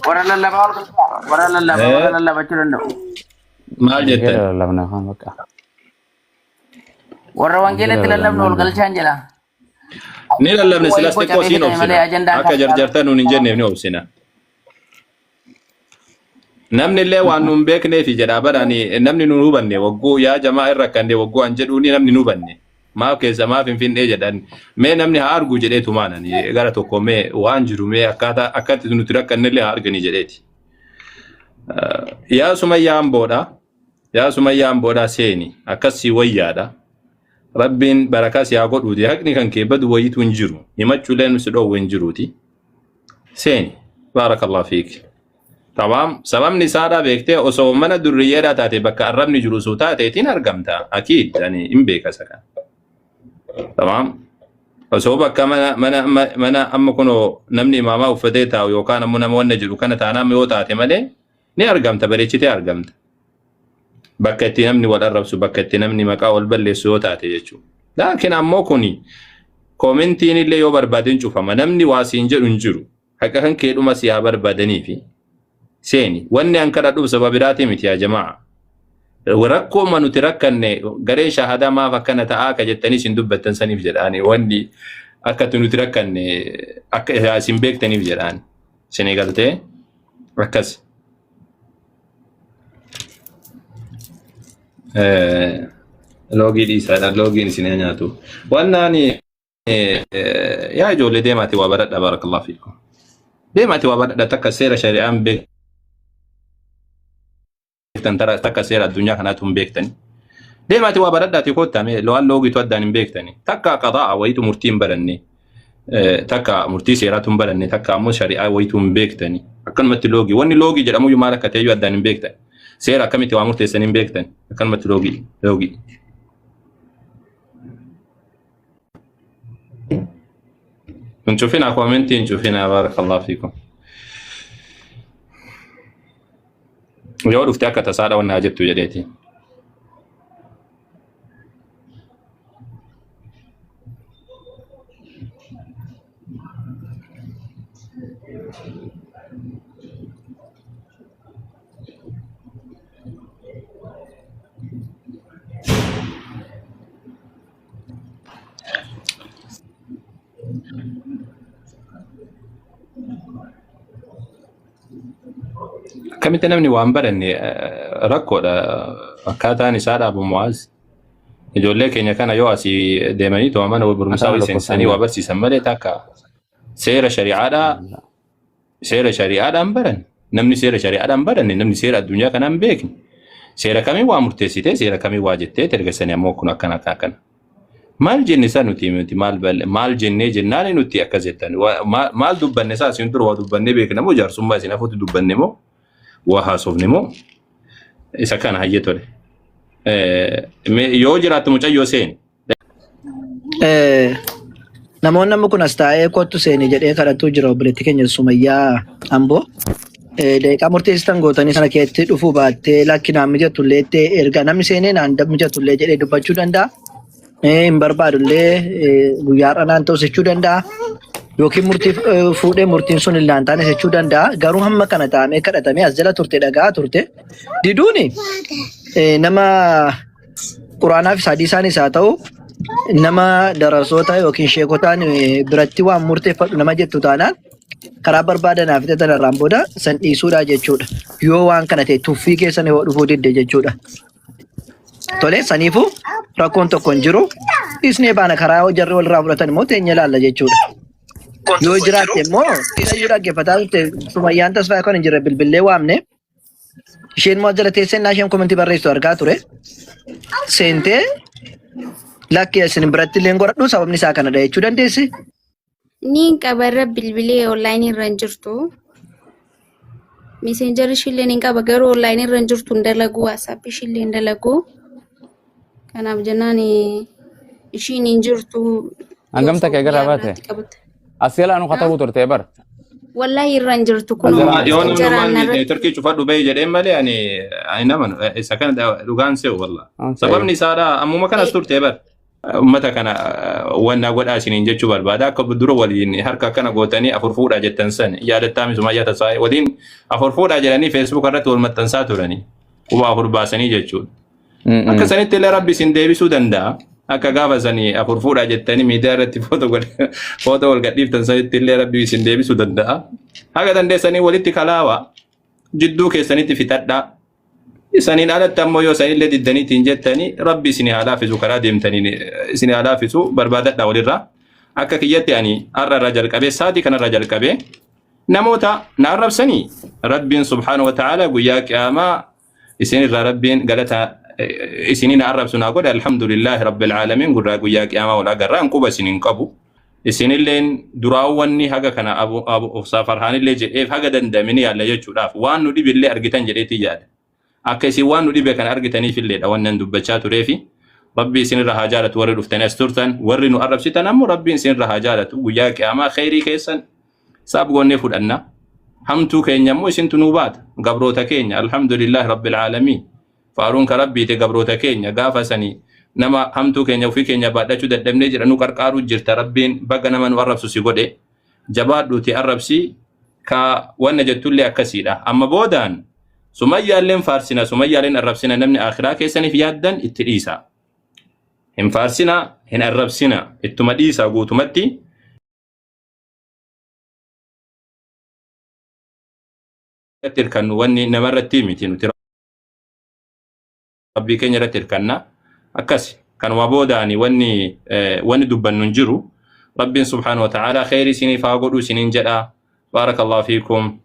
Speaker 8: orang lalla baca dulu
Speaker 2: maal jette
Speaker 3: labna khan baka
Speaker 8: orang wanggil itu lalla nol galchan jela
Speaker 2: ni lallabne silaste ko sin obsina akka jarjarta nun injenne ni obsina namni le waan nun beekne fi jedha barani namni nun hubanne waggu ya jamaa irra kande waggu an jedhuni namni nu banne maaf keessa maaf finfinnee jedhan mee namni haa argu jedhee tumaanani gara tokko mee waan jiru mee akkatti nuti rakkannellee haa arganii jedheeti yaa sumayyaan booda seeni akkasii wayyaadha rabbiin barakaa si haa godhuuti haqni kan kee badu wayitu hin jiru himachuuleen si dhoowwe hin jiruuti seeni baarakallahu fiik tamam sababni isaadhaa beektee osoo mana durriyyeedhaa taate bakka arrabni jiru suu taateetiin argamta akiid yani hin beekasa kan tamam osoo bakka mana amma kuno namni imaamaa uffatee taa'u yookaan ammoo nama wanna jiru kana taanaa yoo taate malee ni argamta bareechitee argamta bakka itti namni wal arrabsu bakka itti namni maqaa wal balleessu yoo taate jechuudha laakiin ammoo kuni koomentiin illee yoo barbaadeen cufama namni waa siin jedhu hin jiru haqa kan keedhuma si haa barbaadanii fi seeni wanni an kana dhufu sababa biraati miti yaa jamaa rakkoo manuti rakkanne garee shahadaa maaf akkana ta'aa ka jettanii isin dubbattan saniif jedhaani wanni akka nuti rakkanne akka isin beektaniif jedhaani isinii galtee akkas loogii dhiisaadha loogiin isin nyaatu wannaani yaa ijoollee deemaati waa baradha barakallahu fiikum deemaati waa baradha takka seera shari'aan beek beektan takka seera addunyaa kanaatu hin beektani. Deemaati waa baradhaati koottame lo'aan loogiitu addaan hin beektani. Takka qadaa wayitu murtii hin baranne. Takka murtii seeraatu hin baranne takka ammoo shari'aa wayitu hin beektani. Akkanumatti loogii wanni loogii jedhamu iyyuu maal akka ta'e iyyuu addaan hin beektani. Seera akkamitti waa murteessan hin beektani. Akkanumatti loogii. نشوفنا كومنتي نشوفنا بارك الله فيكم. يقول افتاك تساعد وانا جبت جديتي. كميت نمني وانبر اني ركود اكاتاني ساده ابو معاذ يقول لك ان كان يواسي ديماني تو امانه وبرمساوي سنساني وبرسي سمله تاكا سير شريعه انبرن نمني سير شريعه انبرن نمني سير الدنيا كان امبيك سير كمي وامرتسيته سير كمي واجته ترغسني اموكنا كان مال جنسا نتي مال جنة جنان نتي أكزتان ومال دبّن نساء سينتر ودبّن بيك نمو جار سمّا سينافوت دبّن نمو وحاسوف نمو إذا كان هيتوري يوجرات مجايو سين
Speaker 1: namoonni amma kun as taa'ee kottu seenii jedhee kadhatu jira obboleettii keenya Sumayyaa Amboo. Deeqaa murteessitan gootanii sana keessatti dhufuu baattee lakki naan mijatullee erga namni seenee naan mijatullee jedhee dubbachuu danda'a. Hin barbaadullee guyyaadha naan ta'us jechuu danda'a. Yookiin murtii fuudhee murtiin sun illee hin taane jechuu danda'a. Garuu hamma kana taa'amee kadhatamee as jala turte dhagaa turte. Diduuni nama quraanaaf hadiisaanis haa ta'u nama darasoota yookiin sheekotaan biratti waan murteeffadhu nama jettu taanaan karaa barbaadanaaf ta'e irraan booda san dhiisuudha jechuudha. Yoo waan kana ta'e tuffii keessan yoo dhufuu didde jechuudha. Tole saniifuu rakkoon tokko hin jiru. Dhiisnee baana karaa jarri walirraa fudhatan immoo teenya ilaalla jechuudha. Yoo jiraatte immoo dhiirayyuu dhaggeeffataa turte Sumayyaan Tasfaa kan hin jirre bilbilee waamne isheen immoo jala teessee isheen komentii barreessitu argaa ture. Seentee lakki isin biratti illee godhadhu sababni isaa kanadha jechuu dandeessi.
Speaker 9: Niin qabarra bilbilee online irra hin jirtu. Messenger ishillee niin qaba garuu online irra hin jirtu hin dalagu WhatsApp ishillee hin dalagu. Kanaaf jennaan ishiin hin jirtu.
Speaker 3: Hangam takka gara baate? Asila anu katabu turte bar.
Speaker 9: Wallahi irra hin jirtu kun.
Speaker 2: Yoon nama Turkii cufadhu bahi jedheen malee ani nama isa kana dhugaan se'u wallah. Sababni isaadha ammuma kanas turte bar. Ummata kana wanna godhaa isiniin jechuu barbaada akka dura waliin harka akkana gootanii afur fuudhaa jettan san yaadattaami Sumayyaa Tasfaa waliin afur fuudhaa jedhanii Facebook irratti wal maxxansaa turanii quba afur baasanii jechuudha. Akka sanitti illee Rabbi isin deebisuu danda'a. Akka gaafa sanii afur fuudhaa jettanii miidiyaa irratti footoo wal gadhiiftan sanitti illee Rabbi isin deebisuu danda'a. Haga dandeessanii walitti kalaawa jidduu keessanitti fixadhaa. Isaniin alatti ammoo yoo sanillee diddaniitiin jettanii Rabbi isin haa laafisu karaa deemtanii isin haa laafisu barbaadadhaa walirraa. Akka kiyyatti ani har'a irraa jalqabee saatii kanarraa jalqabee namoota na arrabsanii Rabbiin subhaanahu wa ta'ala guyyaa qiyaamaa isin irraa Rabbiin galata isinii na arrabsu naa godhe alhamdulillahi rabbil aalamiin gurraa guyyaa qiyaamaa wal agarraa quba isiniin qabu. Isinilleen duraawwanni haga kana Abu Farhaanillee jedheef haga dandamini yaalla jechuudhaaf waan nu dhibillee argitan jedheetii yaada. Akka isin waan nu dhibe kan argitaniif illeedha wannan dubbachaa tureefi Rabbi isinirra haa jaalatu warri dhuftanii as turtan warri nu arrabsitan ammoo Rabbi isinirra haa jaalatu guyyaa qiyaamaa khayrii keessan saab goonnee fudhanna hamtuu keenya ammoo isintu nuu baata gabroota keenya alhamdulillahi rabbil aalamiin faaruun ka rabbiite gabroota keenya gaafa sanii nama hamtuu keenya ofii keenya baadhachuu dadhabnee jira nu qarqaaruu jirta Rabbiin baga nama nu arrabsu si godhe jabaadhuuti arrabsii ka wanna jettullee akkasiidha amma boodaan Sumayyaaleen faarsina Sumayyaaleen arrabsina namni akhiraa keessaniif yaaddan itti dhiisa. Hin faarsina hin arrabsina ittuma dhiisa guutumatti. Tirkannu wanni namarratti miti nuti Rabbii keenya irratti tirkanna akkas kanuma boodaani wanni dubbannu hin jiru Rabbiin subhaanahu wa ta'ala khayrii isiniif haa godhu isiniin jedha. Baarakallahu fiikum.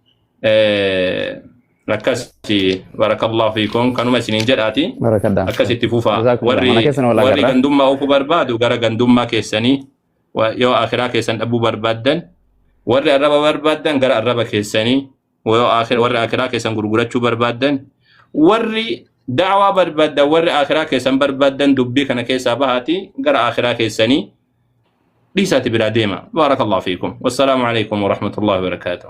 Speaker 2: Akkasi barakallahu fiikum kanuma isiniin jedhaati.
Speaker 3: Barakaddaa.
Speaker 2: Akkasitti fufaa
Speaker 3: Jazakumullah. Mana keessan walaa
Speaker 2: warri
Speaker 3: garra.
Speaker 2: gandummaa ofuu barbaadu gara gandummaa keessanii yoo akhiraa keessan dhabuu barbaaddan warri arraba barbaaddan gara arraba keessanii warri akhiraa keessan gurgurachuu barbaaddan warri da'waa barbaaddan warri akhiraa keessan barbaaddan dubbii kana keessaa bahaati gara akhiraa keessanii dhiisaati biraa deema. Barakallahu fiikum. Wassalaamu alaikum wa rahmatullahi wa barakatuh.